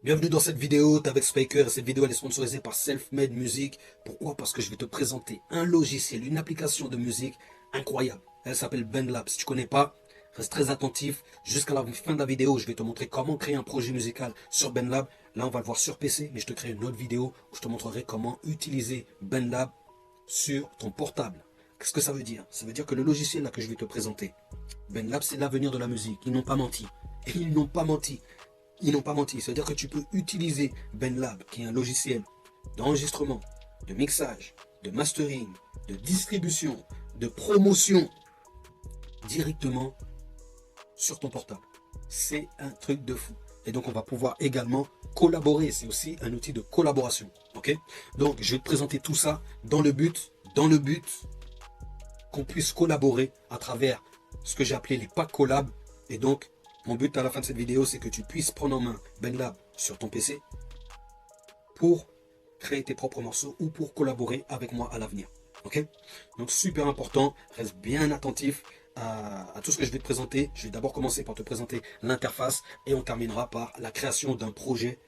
Bienvenue dans cette vidéo, t'es avec Spiker et cette vidéo elle est sponsorisée par Selfmade Music. Pourquoi? Parce que je vais te présenter un logiciel, une application de musique incroyable. Elle s'appelle BandLab. Si tu connais pas, reste très attentif. Jusqu'à la fin de la vidéo, je vais te montrer comment créer un projet musical sur BandLab. Là, on va le voir sur PC, mais je te crée une autre vidéo où je te montrerai comment utiliser BandLab sur ton portable. Qu'est-ce que ça veut dire? Ça veut dire que le logiciel là que je vais te présenter, BandLab, c'est l'avenir de la musique. Ils n'ont pas menti. Ils n'ont pas menti. Ils n'ont pas menti. C'est-à-dire que tu peux utiliser BandLab, qui est un logiciel d'enregistrement, de mixage, de mastering, de distribution, de promotion, directement sur ton portable. C'est un truc de fou. Et donc, on va pouvoir également collaborer. C'est aussi un outil de collaboration. Ok? Donc, je vais te présenter tout ça dans le but qu'on puisse collaborer à travers ce que j'ai appelé les packs collab. Et donc, mon but à la fin de cette vidéo, c'est que tu puisses prendre en main BandLab sur ton PC pour créer tes propres morceaux ou pour collaborer avec moi à l'avenir. Ok? Donc, super important, reste bien attentif à tout ce que je vais te présenter. Je vais d'abord commencer par te présenter l'interface et on terminera par la création d'un projet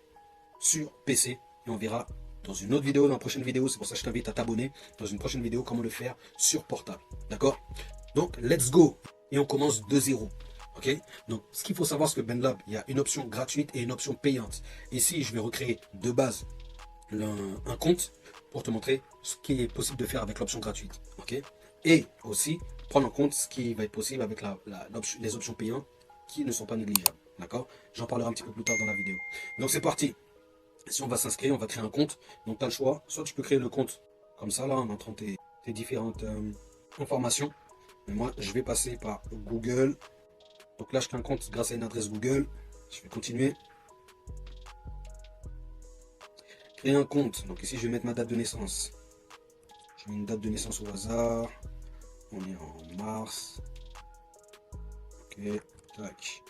sur PC. Et on verra dans une autre vidéo, dans la prochaine vidéo, c'est pour ça que je t'invite à t'abonner, dans une prochaine vidéo, comment le faire sur portable. D'accord? Donc, let's go. Et on commence de zéro. Ok? Donc, ce qu'il faut savoir, c'est que BandLab, il y a une option gratuite et une option payante. Ici, je vais recréer de base un compte pour te montrer ce qui est possible de faire avec l'option gratuite. Ok? Et aussi, prendre en compte ce qui va être possible avec les options payantes qui ne sont pas négligeables. D'accord? J'en parlerai un petit peu plus tard dans la vidéo. Donc, c'est parti. Si on va s'inscrire, on va créer un compte. Donc, tu as le choix. Soit tu peux créer le compte comme ça, là, en entrant tes différentes informations. Mais moi, je vais passer par Google. Donc là, je crée un compte grâce à une adresse Google. Je vais continuer. Créer un compte. Donc ici, je vais mettre ma date de naissance. Je mets une date de naissance au hasard. On est en mars. Ok, tac.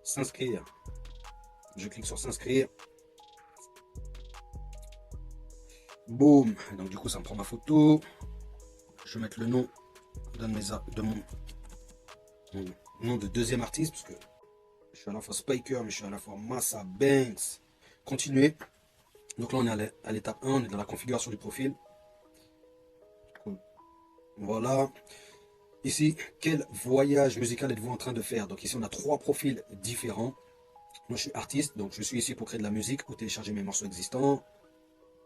S'inscrire. Je clique sur s'inscrire. Boum. Donc du coup, ça me prend ma photo. Je vais mettre le nom de mon nom de deuxième artiste, parce que je suis à la fois Spiker, mais je suis à la fois Massa Banks. Continuer. Donc là, on est à l'étape 1, on est dans la configuration du profil. Cool. Voilà. Ici, quel voyage musical êtes-vous en train de faire? Donc ici, on a 3 profils différents. Moi, je suis artiste, donc je suis ici pour créer de la musique ou télécharger mes morceaux existants.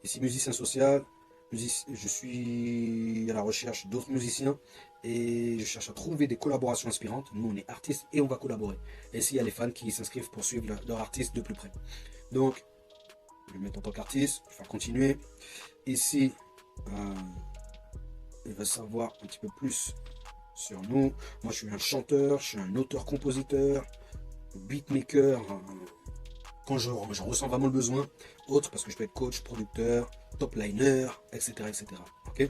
Ici, musicien social. Je suis à la recherche d'autres musiciens et je cherche à trouver des collaborations inspirantes. Nous, on est artistes et on va collaborer. Et ici, il y a les fans qui s'inscrivent pour suivre leur artiste de plus près. Donc, je vais mettre en tant qu'artiste, je vais faire continuer. Ici, il va savoir un petit peu plus sur nous. Moi, je suis un chanteur, je suis un auteur-compositeur, beatmaker, quand j'en ressens vraiment le besoin. Autre, parce que je peux être coach, producteur, top liner, etc. etc. Ok?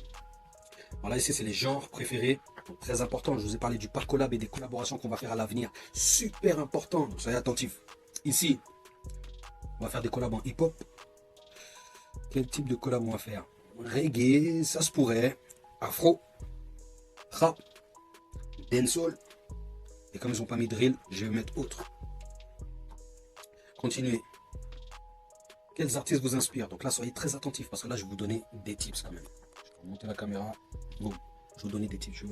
Voilà, ici, c'est les genres préférés. Donc, très important, je vous ai parlé du pack collab et des collaborations qu'on va faire à l'avenir. Super important, donc soyez attentifs. Ici, on va faire des collabs en hip-hop. Quel type de collab on va faire? Reggae, ça se pourrait. Afro, rap, dancehall. Et comme ils n'ont pas mis drill, je vais mettre autre. Continuez. Quels artistes vous inspirent? Donc là, soyez très attentifs parce que là, je vais vous donner des tips quand même. Je vais monter la caméra. Bon, je vais vous donner des tips. Je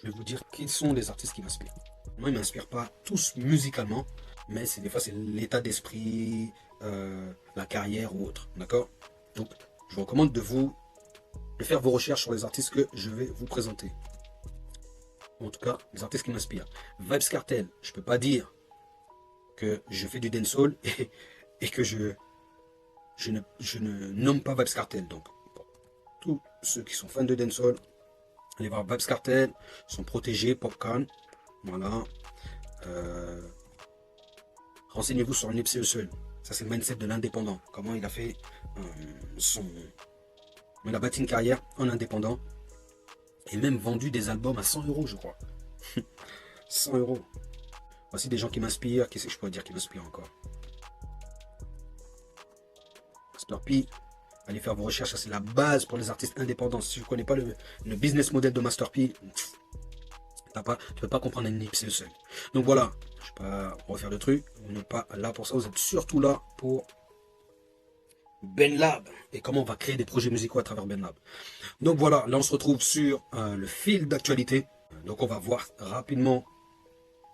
vais vous dire quels sont les artistes qui m'inspirent. Moi, ils ne m'inspirent pas tous musicalement, mais des fois, c'est l'état d'esprit, la carrière ou autre. D'accord? Donc, je vous recommande de faire vos recherches sur les artistes que je vais vous présenter. En tout cas, les artistes qui m'inspirent. Vybz Kartel, je ne peux pas dire que je fais du dancehall et que je ne nomme pas Vybz Kartel. Donc, pour tous ceux qui sont fans de dancehall, allez voir Vybz Kartel, sont protégés, Popcorn. Voilà. Renseignez-vous sur Nipsey Hussle. Ça, c'est le mindset de l'indépendant. Comment il a fait il a bâti une carrière en indépendant et même vendu des albums à 100 €, je crois. 100 €. Voici des gens qui m'inspirent. Qu'est-ce que je pourrais dire qui m'inspire encore? Master P. Allez faire vos recherches, ça c'est la base pour les artistes indépendants. Si je ne connais pas le business model de Master P, tu ne peux pas comprendre un Nipsey Hussle. Donc voilà, Je ne vais pas refaire le truc. Vous n'êtes pas là pour ça. Vous êtes surtout là pour BenLab et comment on va créer des projets musicaux à travers BenLab. Donc voilà, là on se retrouve sur le fil d'actualité. Donc on va voir rapidement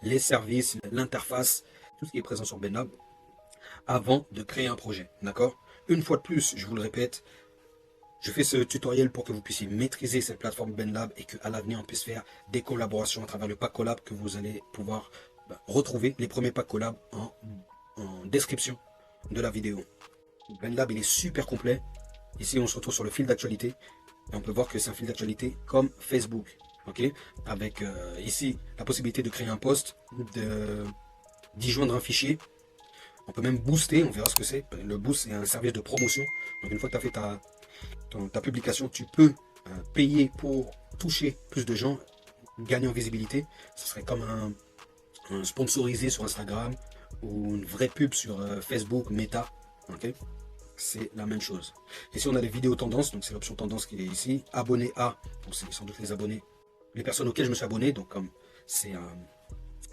les services, l'interface, tout ce qui est présent sur BenLab avant de créer un projet. D'accord? Une fois de plus, je vous le répète, je fais ce tutoriel pour que vous puissiez maîtriser cette plateforme BenLab et qu'à l'avenir on puisse faire des collaborations à travers le pack collab que vous allez pouvoir retrouver les premiers packs collab en description de la vidéo. BenLab il est super complet. Ici on se retrouve sur le fil d'actualité et on peut voir que c'est un fil d'actualité comme Facebook. Ok, avec ici la possibilité de créer un post, d'y joindre un fichier. On peut même booster, on verra ce que c'est. Le boost c'est un service de promotion. Donc une fois que tu as fait ta publication, tu peux payer pour toucher plus de gens, gagner en visibilité. Ce serait comme un sponsorisé sur Instagram ou une vraie pub sur Facebook, Meta. Ok, c'est la même chose. Ici on a les vidéos tendances, donc c'est l'option tendance qui est ici. Abonné à, donc c'est sans doute les abonnés, les personnes auxquelles je me suis abonné. Donc comme c'est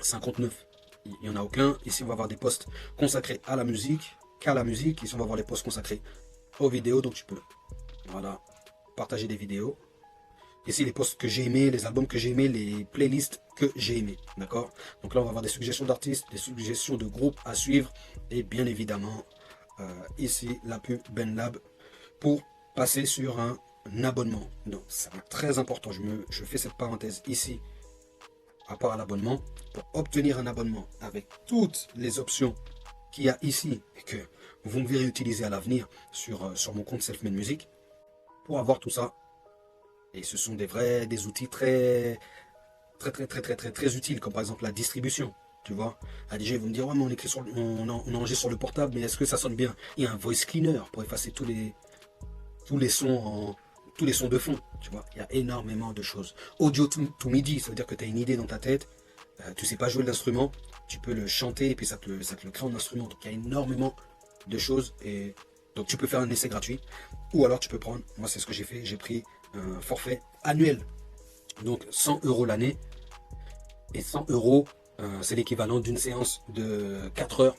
59, il n'y en a aucun. Ici on va avoir des posts consacrés à la musique, qu'à la musique. Ici on va avoir les posts consacrés aux vidéos, donc tu peux voilà partager des vidéos. Ici les posts que j'ai aimés, les albums que j'ai aimés, les playlists que j'ai aimés. D'accord, donc là on va avoir des suggestions d'artistes, des suggestions de groupes à suivre et bien évidemment ici la pub BenLab pour passer sur un abonnement. Donc ça va être très important, je fais cette parenthèse ici à part à l'abonnement. Pour obtenir un abonnement avec toutes les options qu'il y a ici et que vous me verrez utiliser à l'avenir sur mon compte Selfmade Music, pour avoir tout ça. Et ce sont des outils très utiles, comme par exemple la distribution. Tu vois, déjà ils vont me dire ouais mais on écrit on enregistre sur le portable, mais est-ce que ça sonne bien? Il y a un voice cleaner pour effacer tous les sons de fond. Tu vois, il y a énormément de choses. Audio to MIDI, ça veut dire que tu as une idée dans ta tête, tu sais pas jouer de l'instrument, tu peux le chanter et puis ça te le crée en instrument. Donc il y a énormément de choses et donc tu peux faire un essai gratuit ou alors tu peux prendre, moi c'est ce que j'ai fait, j'ai pris un forfait annuel, donc 100 € l'année et 100 € c'est l'équivalent d'une séance de 4 heures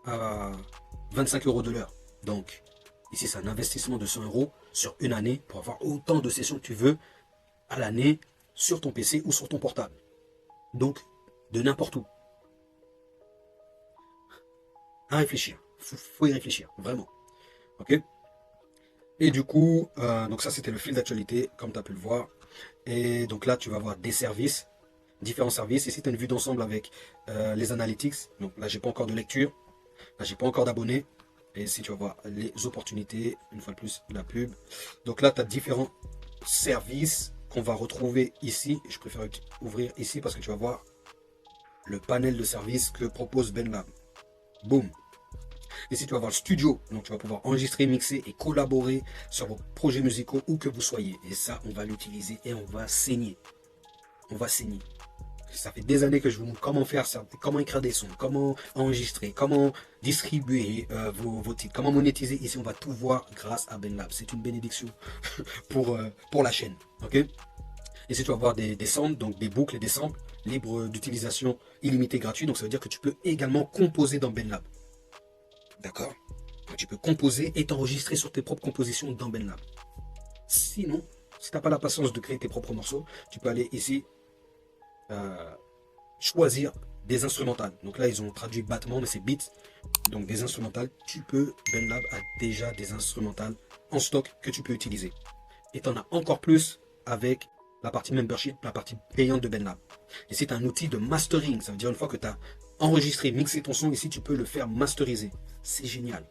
à 25 € de l'heure. Donc ici c'est un investissement de 100 € sur une année pour avoir autant de sessions que tu veux à l'année sur ton PC ou sur ton portable. Donc de n'importe où. À réfléchir. Faut y réfléchir, vraiment. Ok. Et du coup, donc ça c'était le fil d'actualité, comme tu as pu le voir. Et donc là, tu vas avoir des services, différents services. Ici, tu as une vue d'ensemble avec les analytics. Donc là, j'ai pas encore de lecture. Là, j'ai pas encore d'abonnés. Et ici, tu vas voir les opportunités. Une fois de plus, la pub. Donc là, tu as différents services qu'on va retrouver ici. Je préfère ouvrir ici parce que tu vas voir le panel de services que propose BenLab. Boum. Ici, tu vas voir le studio. Donc, tu vas pouvoir enregistrer, mixer et collaborer sur vos projets musicaux où que vous soyez. Et ça, on va l'utiliser et on va saigner. On va saigner. Ça fait des années que je vous montre comment faire ça, comment écrire des sons, comment enregistrer, comment distribuer vos titres, comment monétiser. Ici, on va tout voir grâce à BenLab. C'est une bénédiction pour la chaîne. Ok. Ici, tu vas voir des samples, donc des boucles et des samples libres d'utilisation, illimité, gratuit. Donc, ça veut dire que tu peux également composer dans BenLab. D'accord? Tu peux composer et t'enregistrer sur tes propres compositions dans BenLab. Sinon, si tu n'as pas la patience de créer tes propres morceaux, tu peux aller ici choisir des instrumentales. Donc là, ils ont traduit battement, mais c'est beats. Donc des instrumentales, BenLab a déjà des instrumentales en stock que tu peux utiliser. Et tu en as encore plus avec la partie membership, la partie payante de BenLab. Et c'est un outil de mastering. Ça veut dire une fois que tu as enregistré, mixé ton son, ici tu peux le faire masteriser. C'est génial.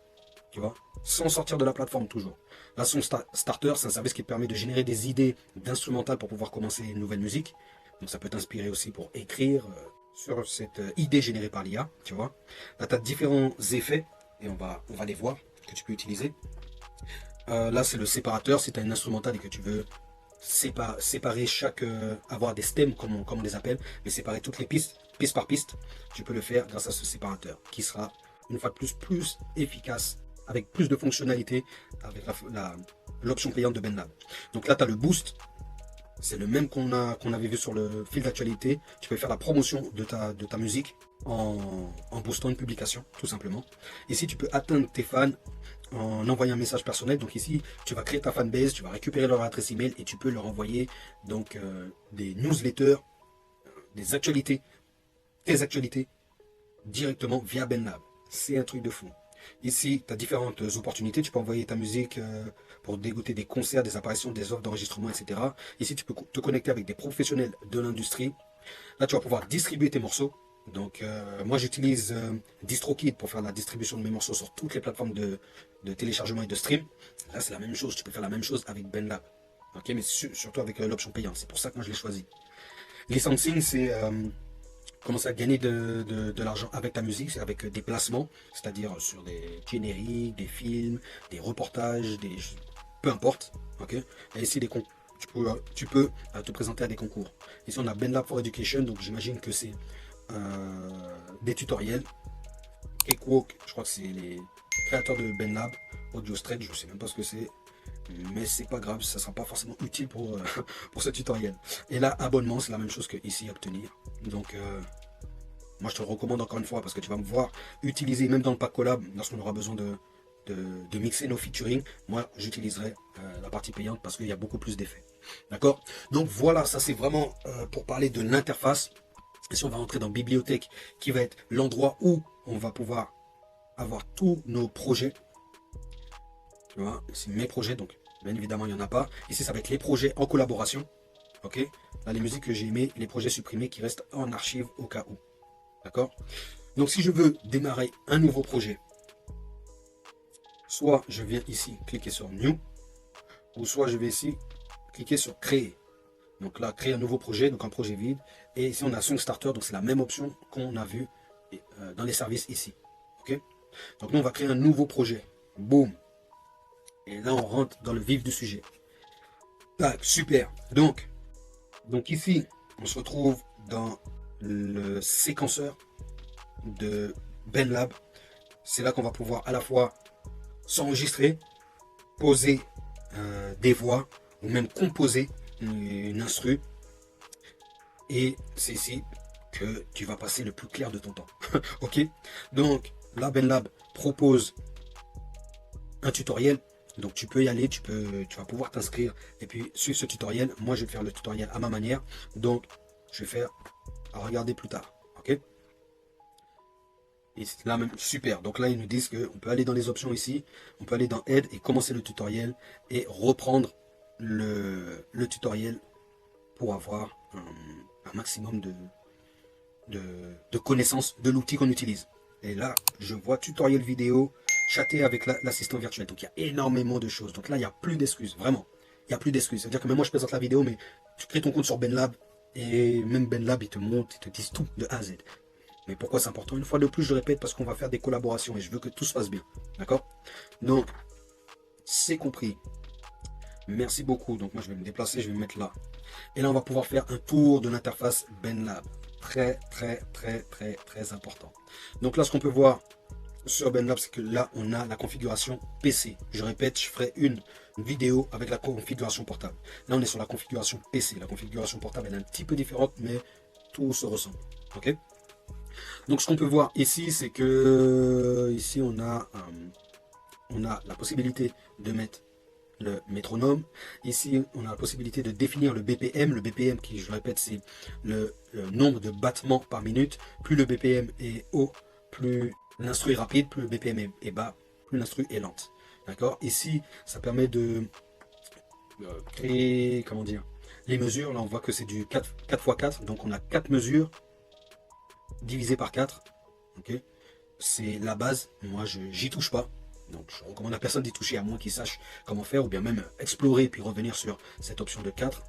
Tu vois, sans sortir de la plateforme toujours. La Son Starter, c'est un service qui te permet de générer des idées d'instrumentales pour pouvoir commencer une nouvelle musique. Donc ça peut t'inspirer aussi pour écrire sur cette idée générée par l'IA, tu vois. Là, tu as différents effets, et on va les voir, que tu peux utiliser. Là, c'est le séparateur, si tu as une instrumentale et que tu veux séparer avoir des stems, comme on les appelle, mais séparer toutes les pistes, piste par piste, tu peux le faire grâce à ce séparateur, qui sera, une fois de plus efficace, avec plus de fonctionnalités, avec l'option payante de BenLab. Donc là, tu as le boost. c'est le même qu'on avait vu sur le fil d'actualité. Tu peux faire la promotion de ta musique en boostant une publication, tout simplement. Ici, tu peux atteindre tes fans en envoyant un message personnel. Donc ici, tu vas créer ta fanbase, tu vas récupérer leur adresse email et tu peux leur envoyer donc des newsletters, des actualités, tes actualités directement via BenLab. C'est un truc de fou. Ici, tu as différentes opportunités. Tu peux envoyer ta musique pour dégoter des concerts, des apparitions, des offres d'enregistrement, etc. Ici, tu peux te connecter avec des professionnels de l'industrie. Là, tu vas pouvoir distribuer tes morceaux. Donc, moi, j'utilise DistroKid pour faire la distribution de mes morceaux sur toutes les plateformes de téléchargement et de stream. Là, c'est la même chose. Tu peux faire la même chose avec BenLab. Ok, mais surtout avec l'option payante. C'est pour ça que moi, je l'ai choisi. Licensing, c'est commencer à gagner de l'argent avec ta musique, c'est avec des placements, c'est-à-dire sur des génériques, des films, des reportages, peu importe. Ok. Et ici, tu peux te présenter à des concours. Ici, on a BenLab for Education, donc j'imagine que c'est des tutoriels. Cakewalk, je crois que c'est les créateurs de BenLab. AudioStretch, je ne sais même pas ce que c'est. Mais c'est pas grave, ça sera pas forcément utile pour, pour ce tutoriel. Et là, abonnement, c'est la même chose que ici, obtenir. Donc, moi, je te le recommande encore une fois parce que tu vas me voir utiliser, même dans le pack collab, lorsqu'on aura besoin de mixer nos featuring, moi, j'utiliserai la partie payante parce qu'il y a beaucoup plus d'effets. D'accord? Donc, voilà, ça, c'est vraiment pour parler de l'interface. Et si on va rentrer dans bibliothèque, qui va être l'endroit où on va pouvoir avoir tous nos projets. Tu vois, c'est mes projets, donc bien évidemment il n'y en a pas. Ici ça va être les projets en collaboration. Ok. Là les musiques que j'ai aimées, les projets supprimés qui restent en archive au cas où. D'accord. Donc si je veux démarrer un nouveau projet, soit je viens ici cliquer sur New, ou soit je vais ici cliquer sur Créer. Donc là, créer un nouveau projet, donc un projet vide. Et ici on a Song Starter, donc c'est la même option qu'on a vu dans les services ici. Ok. Donc nous on va créer un nouveau projet. Boum. Et là, on rentre dans le vif du sujet. Tac, super. Donc ici, on se retrouve dans le séquenceur de BenLab. C'est là qu'on va pouvoir à la fois s'enregistrer, poser des voix, ou même composer une instru. Et c'est ici que tu vas passer le plus clair de ton temps. Ok. Donc là, BenLab propose un tutoriel. Donc tu peux y aller, tu vas pouvoir t'inscrire et puis suivre ce tutoriel. Moi je vais faire le tutoriel à ma manière. Donc je vais faire à regarder plus tard. Ok. Et là même super. Donc là ils nous disent qu'on peut aller dans les options ici. On peut aller dans aide et commencer le tutoriel et reprendre le tutoriel pour avoir un maximum de connaissances de l'outil qu'on utilise. Et là je vois tutoriel vidéo, chatter avec l'assistant virtuel. Donc il y a énormément de choses. Donc là, il n'y a plus d'excuses. Vraiment. Il n'y a plus d'excuses. C'est-à-dire que même moi, je présente la vidéo, mais tu crées ton compte sur BenLab. Et même BenLab, ils te montrent, ils te disent tout de A à Z. Mais pourquoi c'est important? Une fois de plus, je le répète, parce qu'on va faire des collaborations et je veux que tout se passe bien. D'accord? Donc, c'est compris. Merci beaucoup. Donc moi, je vais me déplacer, je vais me mettre là. Et là, on va pouvoir faire un tour de l'interface BenLab. Très, très, très, très, très important. Donc là, ce qu'on peut voir sur BenLab, c'est que là on a la configuration PC. Je répète, je ferai une vidéo avec la configuration portable. Là on est sur la configuration PC. La configuration portable elle est un petit peu différente, mais tout se ressemble. Ok. Donc ce qu'on peut voir ici, c'est que ici on a la possibilité de mettre le métronome. Ici on a la possibilité de définir le BPM. Le BPM qui, je répète, c'est le nombre de battements par minute. Plus le BPM est haut, plus l'instru est rapide, plus le BPM est bas, plus l'instru est lente. D'accord. Ici, ça permet de créer, comment dire, les mesures. Là, on voit que c'est du 4 x 4. Donc, on a 4 mesures divisées par 4. Ok. C'est la base. Moi, j'y touche pas. Donc, je recommande à personne d'y toucher, à moins qu'il sache comment faire, ou bien même explorer, puis revenir sur cette option de 4.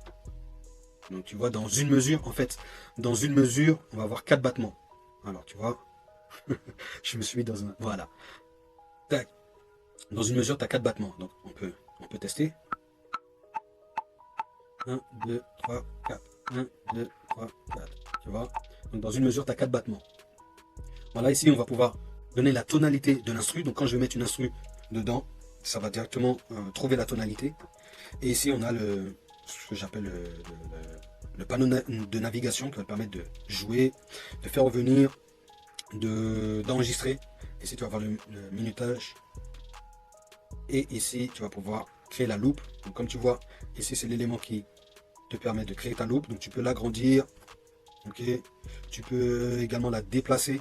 Donc, tu vois, dans une mesure, en fait, dans une mesure, on va avoir 4 battements. Alors, tu vois, je me suis mis dans un... Voilà. Tac. Dans une mesure, tu as 4 battements. Donc, on peut tester. 1, 2, 3, 4. 1, 2, 3, 4. Tu vois. Donc, dans une mesure, tu as 4 battements. Voilà, ici, on va pouvoir donner la tonalité de l'instru. Donc, quand je vais mettre une instru dedans, ça va directement trouver la tonalité. Et ici, on a ce que j'appelle le panneau de navigation qui va te permettre de jouer, de faire revenir, d'enregistrer. Ici tu vas voir le minutage. Et ici tu vas pouvoir créer la loupe. Donc comme tu vois, ici c'est l'élément qui te permet de créer ta loupe. Donc tu peux l'agrandir. Ok. Tu peux également la déplacer.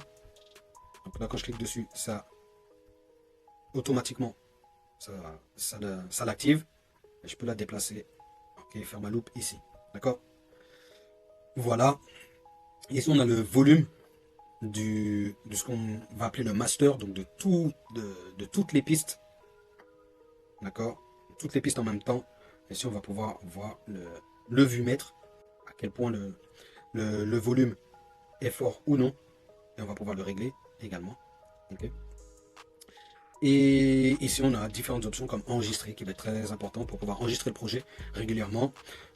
Donc là quand je clique dessus, ça automatiquement ça l'active. Et je peux la déplacer. Ok, faire ma loupe ici. D'accord. Voilà. Ici on a le volume de ce qu'on va appeler le master, donc de toutes les pistes. D'accord. Toutes les pistes en même temps. Ici on va pouvoir voir le vumètre, à quel point le volume est fort ou non. Et on va pouvoir le régler également. Ok. Et ici on a différentes options comme enregistrer, qui va être très important pour pouvoir enregistrer le projet régulièrement.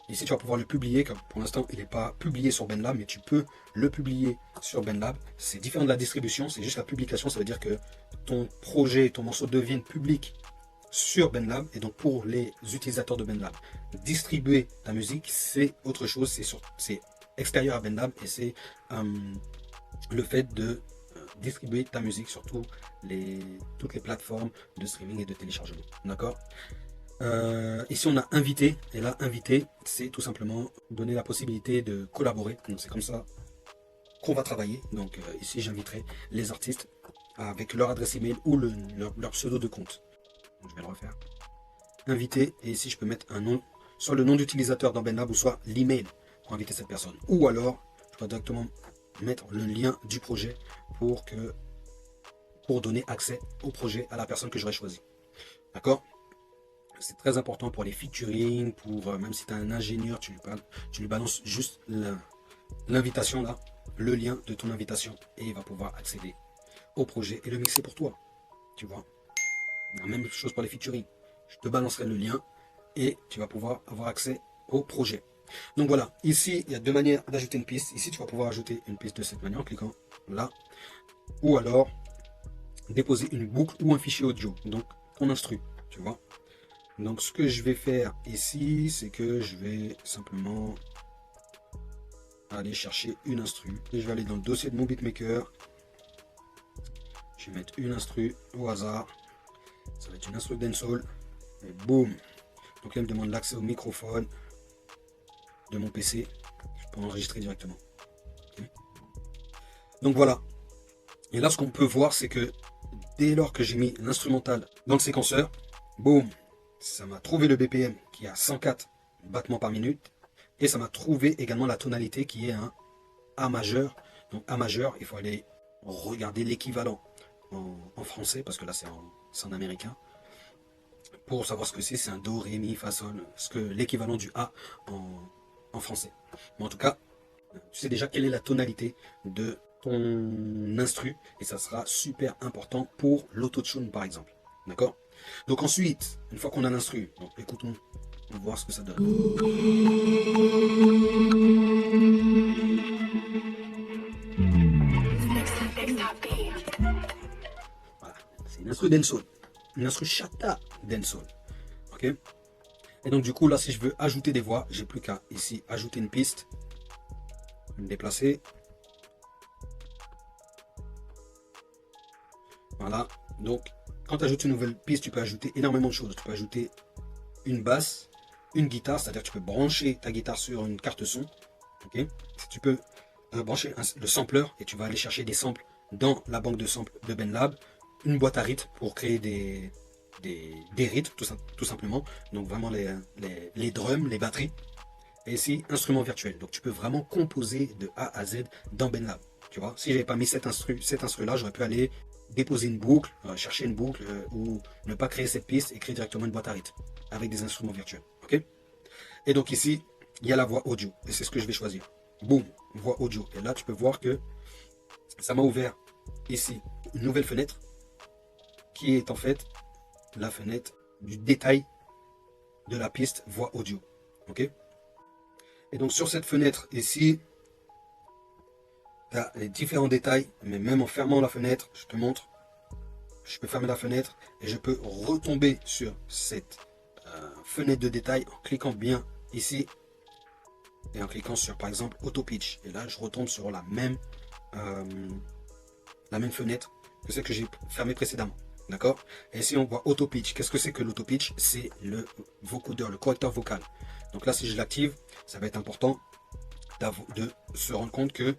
Ici tu vas pouvoir le publier, comme pour l'instant il n'est pas publié sur BandLab, mais tu peux le publier sur BandLab. C'est différent de la distribution, c'est juste la publication, ça veut dire que ton projet, ton morceau devienne public sur BandLab, et donc pour les utilisateurs de BandLab, distribuer ta musique c'est autre chose, c'est extérieur à BandLab, et c'est le fait de distribuer ta musique sur toutes les plateformes de streaming et de téléchargement. D'accord. Ici on a invité, et là invité c'est tout simplement donner la possibilité de collaborer. Donc c'est comme ça qu'on va travailler. Donc ici j'inviterai les artistes avec leur adresse email ou leur pseudo de compte. Donc, je vais le refaire. Inviter, et ici je peux mettre un nom, soit le nom d'utilisateur dans BandLab ou soit l'email pour inviter cette personne. Ou alors je peux directement mettre le lien du projet pour donner accès au projet à la personne que j'aurais choisi. D'accord. C'est très important pour les featuring, pour même si tu as un ingénieur, tu lui balances juste l'invitation là, le lien de ton invitation, et il va pouvoir accéder au projet et le mixer pour toi. Tu vois. La même chose pour les featuring. Je te balancerai le lien et tu vas pouvoir avoir accès au projet. Donc voilà, ici il y a deux manières d'ajouter une piste. Ici tu vas pouvoir ajouter une piste de cette manière en cliquant là, ou alors déposer une boucle ou un fichier audio, donc ton instru, tu vois. Donc ce que je vais faire ici, c'est que je vais simplement aller chercher une instru, et je vais aller dans le dossier de mon beatmaker. Je vais mettre une instru au hasard, ça va être une instru dancehall, et boum. Donc là il me demande l'accès au microphone de mon PC, je peux enregistrer directement. Okay. Donc voilà. Et là ce qu'on peut voir, c'est que dès lors que j'ai mis l'instrumental dans le séquenceur, boum, ça m'a trouvé le BPM qui est à 104 battements par minute, et ça m'a trouvé également la tonalité qui est un A majeur. Donc A majeur, il faut aller regarder l'équivalent en français, parce que là c'est en américain, pour savoir ce que c'est un Do, Ré, Mi, Fa, Sol, ce que l'équivalent du A en français. Mais en tout cas, tu sais déjà quelle est la tonalité de ton instru, et ça sera super important pour l'autotune par exemple. D'accord. Donc ensuite, une fois qu'on a l'instru, écoutons, on va voir ce que ça donne. Voilà, c'est une instru dancehall, une instru chata dancehall. Ok. Et donc du coup là, si je veux ajouter des voix, j'ai plus qu'à ici ajouter une piste, me déplacer. Voilà. Donc quand tu ajoutes une nouvelle piste, tu peux ajouter énormément de choses. Tu peux ajouter une basse, une guitare, c'est-à-dire que tu peux brancher ta guitare sur une carte son. Okay. Tu peux brancher le sampler, et tu vas aller chercher des samples dans la banque de samples de BandLab. Une boîte à rythme pour créer des rythmes, tout simplement. Donc vraiment les drums, les batteries. Et ici, instrument virtuel. Donc tu peux vraiment composer de A à Z dans BandLab. Tu vois, si j'avais pas mis cet instru là, j'aurais pu aller déposer une boucle, chercher une boucle, ou ne pas créer cette piste et créer directement une boîte à rythme avec des instruments virtuels. Ok. Et donc ici, il y a la voix audio, et c'est ce que je vais choisir. Boum, voix audio. Et là, tu peux voir que ça m'a ouvert ici une nouvelle fenêtre qui est en fait la fenêtre du détail de la piste voix audio. Ok. Et donc sur cette fenêtre ici, tu as les différents détails, mais même en fermant la fenêtre, je te montre, je peux fermer la fenêtre et je peux retomber sur cette fenêtre de détail en cliquant bien ici, et en cliquant sur par exemple Auto Pitch. Et là, je retombe sur euh, la même fenêtre que celle que j'ai fermée précédemment. D'accord? Et ici, on voit Auto Pitch. Qu'est-ce que c'est que l'Auto Pitch? C'est le vocodeur, le correcteur vocal. Donc là, si je l'active, ça va être important de se rendre compte que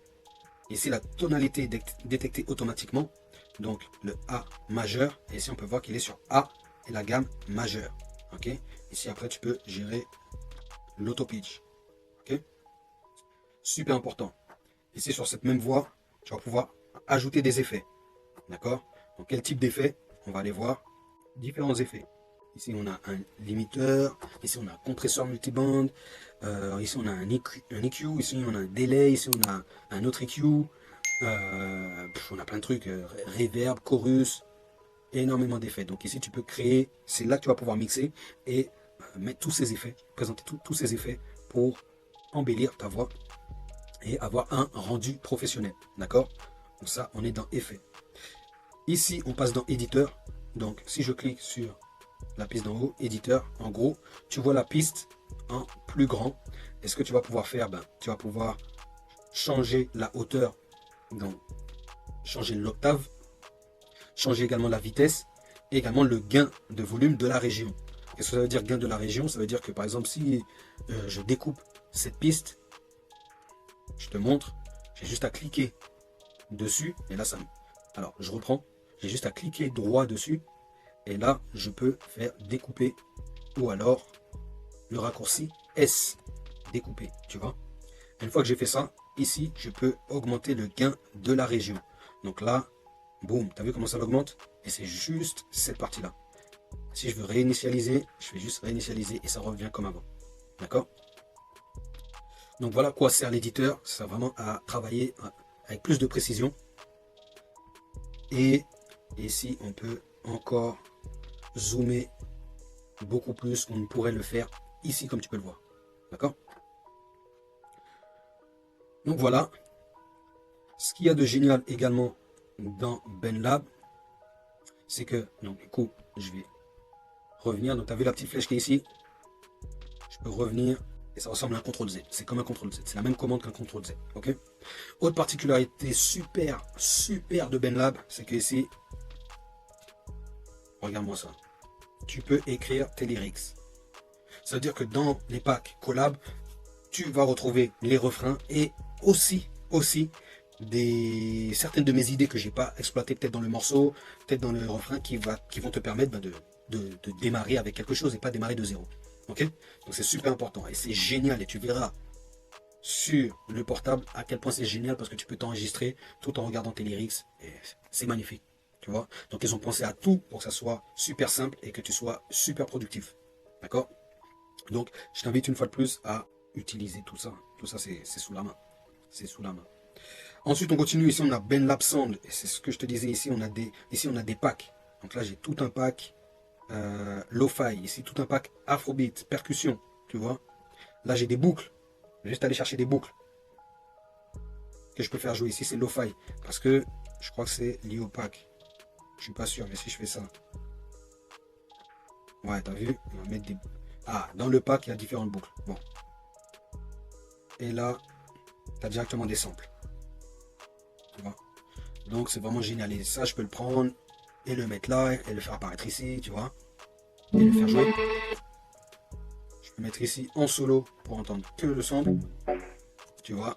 ici, la tonalité est détectée automatiquement. Donc le A majeur. Et ici, on peut voir qu'il est sur A et la gamme majeure. Ok? Ici, après, tu peux gérer l'Auto Pitch. Ok? Super important. Ici, sur cette même voie, tu vas pouvoir ajouter des effets. D'accord? Donc, quel type d'effet? On va aller voir différents effets. Ici, on a un limiteur. Ici, on a un compresseur multiband. Ici, on a un EQ. Ici, on a un delay. Ici, on a un autre EQ. On a plein de trucs. Reverb, chorus. Énormément d'effets. Donc, ici, tu peux créer. C'est là que tu vas pouvoir mixer et mettre tous ces effets. Présenter tous ces effets pour embellir ta voix et avoir un rendu professionnel. D'accord? Donc ça, on est dans effet. Ici, on passe dans éditeur. Donc, si je clique sur la piste d'en haut, éditeur, en gros, tu vois la piste en plus grand. Et ce que tu vas pouvoir faire, tu vas pouvoir changer la hauteur, donc changer l'octave, changer également la vitesse et également le gain de volume de la région. Qu'est-ce que ça veut dire gain de la région? Ça veut dire que par exemple, si je découpe cette piste, je te montre, j'ai juste à cliquer dessus et là ça me... Alors je reprends, j'ai juste à cliquer droit dessus et là je peux faire découper ou alors le raccourci S découper, tu vois. Une fois que j'ai fait ça, ici je peux augmenter le gain de la région. Donc là, boum, tu as vu comment ça l'augmente? Et c'est juste cette partie là. Si je veux réinitialiser, je fais juste réinitialiser et ça revient comme avant. D'accord? Donc voilà à quoi sert l'éditeur, ça vraiment à travailler avec plus de précision. Et ici, on peut encore zoomer beaucoup plus qu'on ne pourrait le faire ici, comme tu peux le voir. D'accord? Donc voilà. Ce qu'il y a de génial également dans BandLab, c'est que, donc du coup, je vais revenir. Donc tu as vu la petite flèche qui est ici? Je peux revenir et ça ressemble à un CTRL Z. C'est comme un CTRL Z. C'est la même commande qu'un CTRL Z. Ok? Autre particularité super de BandLab, c'est que ici, regarde-moi ça. Tu peux écrire tes lyrics. Ça veut dire que dans les packs collab, tu vas retrouver les refrains et aussi certaines de mes idées que j'ai pas exploitées peut-être dans le morceau, peut-être dans le refrain qui vont te permettre de démarrer avec quelque chose et pas démarrer de zéro. Ok? Donc c'est super important et c'est génial et tu verras sur le portable à quel point c'est génial parce que tu peux t'enregistrer tout en regardant tes lyrics et c'est magnifique. Tu vois? Donc ils ont pensé à tout pour que ça soit super simple et que tu sois super productif. D'accord? Donc je t'invite une fois de plus à utiliser tout ça. Tout ça c'est sous la main. C'est sous la main. Ensuite on continue. Ici on a BandLab Sound. Et c'est ce que je te disais ici. Ici on a des packs. Donc là j'ai tout un pack lo-fi. Ici tout un pack afrobeat, percussion. Tu vois? Là j'ai des boucles. Juste aller chercher des boucles que je peux faire jouer. Ici c'est lo-fi. Parce que je crois que c'est lié au pack. Je suis pas sûr, mais si je fais ça. Ouais, t'as vu? On va mettre des... Ah, dans le pack, il y a différentes boucles. Bon. Et là, tu as directement des samples. Tu vois? Donc c'est vraiment génial. Et ça, je peux le prendre et le mettre là et le faire apparaître ici, tu vois? Et le faire jouer. Je peux mettre ici en solo pour entendre que le sample. Tu vois?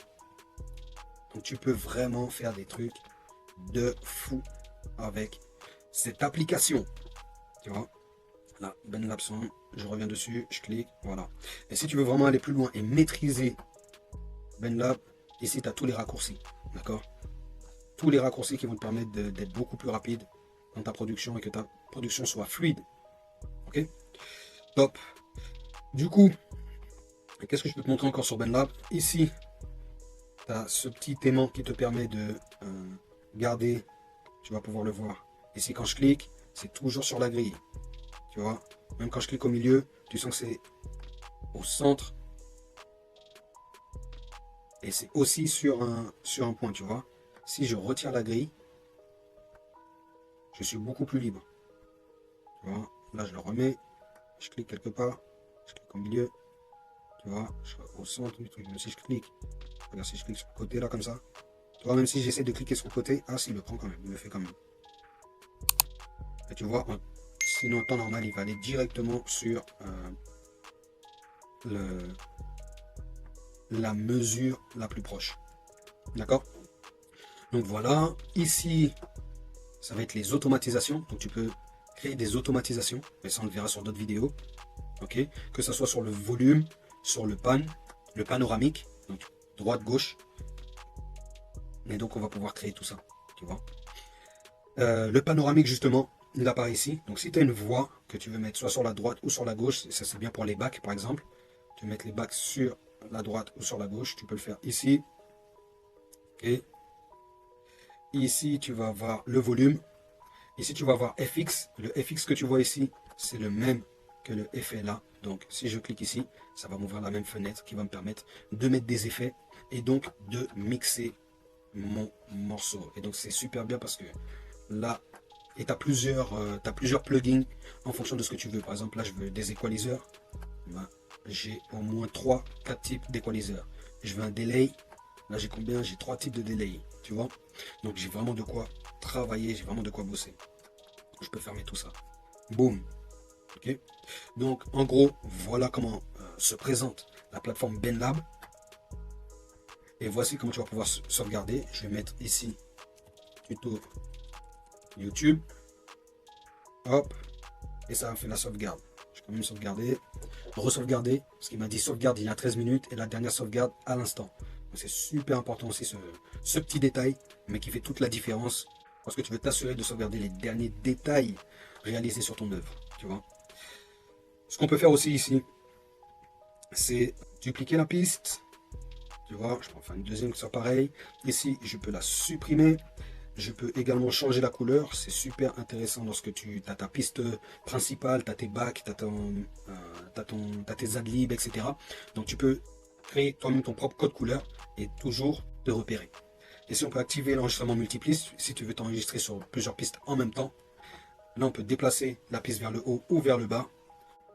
Donc tu peux vraiment faire des trucs de fou avec cette application. Tu vois? Là, BandLab Sound, je reviens dessus, je clique, voilà. Et si tu veux vraiment aller plus loin et maîtriser BandLab, ici tu as tous les raccourcis. D'accord? Tous les raccourcis qui vont te permettre d'être beaucoup plus rapide dans ta production et que ta production soit fluide. Ok? Top. Du coup, qu'est-ce que je peux te montrer encore sur BandLab? Ici, tu as ce petit aimant qui te permet de garder, tu vas pouvoir le voir. Ici, quand je clique, c'est toujours sur la grille. Tu vois? Même quand je clique au milieu, tu sens que c'est au centre. Et c'est aussi sur un point, tu vois? Si je retire la grille, je suis beaucoup plus libre. Tu vois? Là, je le remets. Je clique quelque part. Je clique au milieu. Tu Tu vois, au centre du truc. Même si je clique, regarde, si je clique sur le côté là comme ça, tu vois, même si j'essaie de cliquer sur le côté, ah, s'il le prend quand même, il le fait quand même. Et tu vois, sinon en temps normal, il va aller directement sur la mesure la plus proche. D'accord? Donc voilà, ici, ça va être les automatisations. Donc tu peux créer des automatisations, mais ça on le verra sur d'autres vidéos. Ok? Que ce soit sur le volume, sur le panoramique, donc droite-gauche. Et donc on va pouvoir créer tout ça. Tu vois? Le panoramique, justement, il apparaît ici. Donc si tu as une voix que tu veux mettre soit sur la droite ou sur la gauche, ça c'est bien pour les bacs par exemple. Tu veux mettre les bacs sur la droite ou sur la gauche, tu peux le faire ici. Et ici, tu vas avoir le volume. Ici, tu vas avoir FX. Le FX que tu vois ici, c'est le même que le effet là. Donc, si je clique ici, ça va m'ouvrir la même fenêtre qui va me permettre de mettre des effets et donc de mixer mon morceau. Et donc, c'est super bien parce que là, et tu as plusieurs plugins en fonction de ce que tu veux. Par exemple, là, je veux des équaliseurs. Ben, j'ai au moins 3-4 types d'équaliseurs. Je veux un delay. Là, j'ai combien? J'ai 3 types de delay. Tu vois? Donc, j'ai vraiment de quoi travailler. J'ai vraiment de quoi bosser. Je peux fermer tout ça. Boum. Ok. Donc, en gros, voilà comment se présente la plateforme BandLab. Et voici comment tu vas pouvoir sauvegarder. Je vais mettre ici tuto YouTube. Hop. Et ça a fait la sauvegarde. Je vais quand même sauvegarder. Re-sauvegarder. Parce qu'il m'a dit sauvegarde il y a 13 minutes. Et la dernière sauvegarde à l'instant. C'est super important aussi ce petit détail. Mais qui fait toute la différence. Parce que tu veux t'assurer de sauvegarder les derniers détails réalisés sur ton œuvre. Tu vois. Ce qu'on peut faire aussi ici, c'est dupliquer la piste. Tu vois, je peux en faire une deuxième qui soit pareil. Ici, je peux la supprimer. Je peux également changer la couleur. C'est super intéressant lorsque tu as ta piste principale, tu as tes bacs, tu as tes adlibs, etc. Donc tu peux créer toi-même ton propre code couleur et toujours te repérer. Et si on peut activer l'enregistrement multipiste, si tu veux t'enregistrer sur plusieurs pistes en même temps, là on peut déplacer la piste vers le haut ou vers le bas.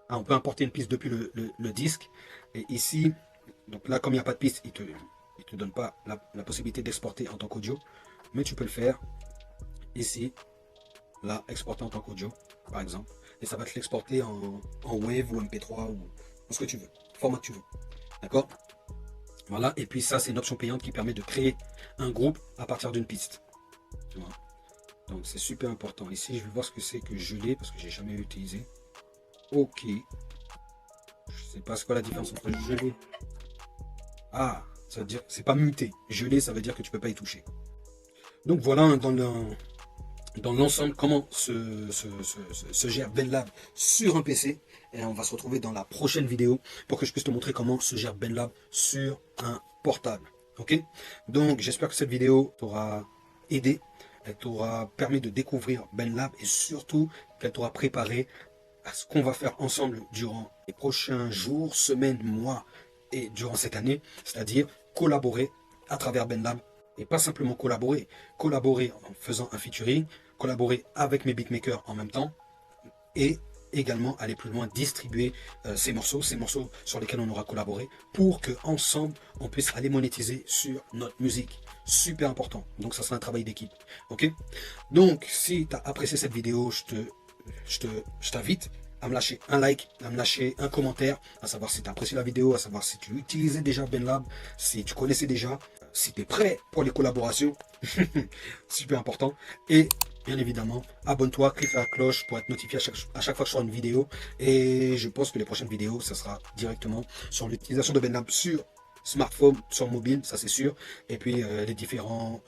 Ah, on peut importer une piste depuis le disque. Et ici, donc là, comme il n'y a pas de piste, il te donne pas la possibilité d'exporter en tant qu'audio. Mais tu peux le faire ici, là, exporter en tant qu'audio, par exemple. Et ça va te l'exporter en Wave ou MP3 ou ce que tu veux, format que tu veux. D'accord? Voilà. Et puis ça, c'est une option payante qui permet de créer un groupe à partir d'une piste. Tu vois? Donc c'est super important. Ici, je vais voir ce que c'est que geler parce que j'ai jamais utilisé. Ok. Je sais pas c'est quoi la différence entre geler. Ah, ça veut dire c'est pas muté. Gelé, ça veut dire que tu peux pas y toucher. Donc voilà dans l'ensemble comment se gère BandLab sur un PC. Et on va se retrouver dans la prochaine vidéo pour que je puisse te montrer comment se gère BandLab sur un portable. Ok? Donc j'espère que cette vidéo t'aura aidé. Elle t'aura permis de découvrir BandLab et surtout qu'elle t'aura préparé à ce qu'on va faire ensemble durant les prochains jours, semaines, mois et durant cette année, c'est-à-dire collaborer à travers BandLab et pas simplement collaborer en faisant un featuring, collaborer avec mes beatmakers en même temps et également aller plus loin, distribuer ces morceaux sur lesquels on aura collaboré pour que ensemble on puisse aller monétiser sur notre musique. Super important. Donc ça sera un travail d'équipe. Ok? Donc si tu as apprécié cette vidéo, je t'invite à me lâcher un like, à me lâcher un commentaire, à savoir si tu as apprécié la vidéo, à savoir si tu utilisais déjà BandLab, si tu connaissais déjà, si tu es prêt pour les collaborations, super important. Et bien évidemment, abonne-toi, clique la cloche pour être notifié à chaque fois que je sors une vidéo. Et je pense que les prochaines vidéos, ça sera directement sur l'utilisation de BandLab sur smartphone, sur mobile, ça c'est sûr. Et puis les différents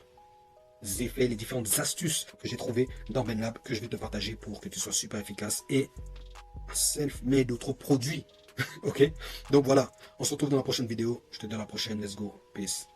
effets, les différentes astuces que j'ai trouvées dans BandLab que je vais te partager pour que tu sois super efficace et self-made d'autres produits. Ok, donc voilà, on se retrouve dans la prochaine vidéo. Je te dis à la prochaine. Let's go, peace.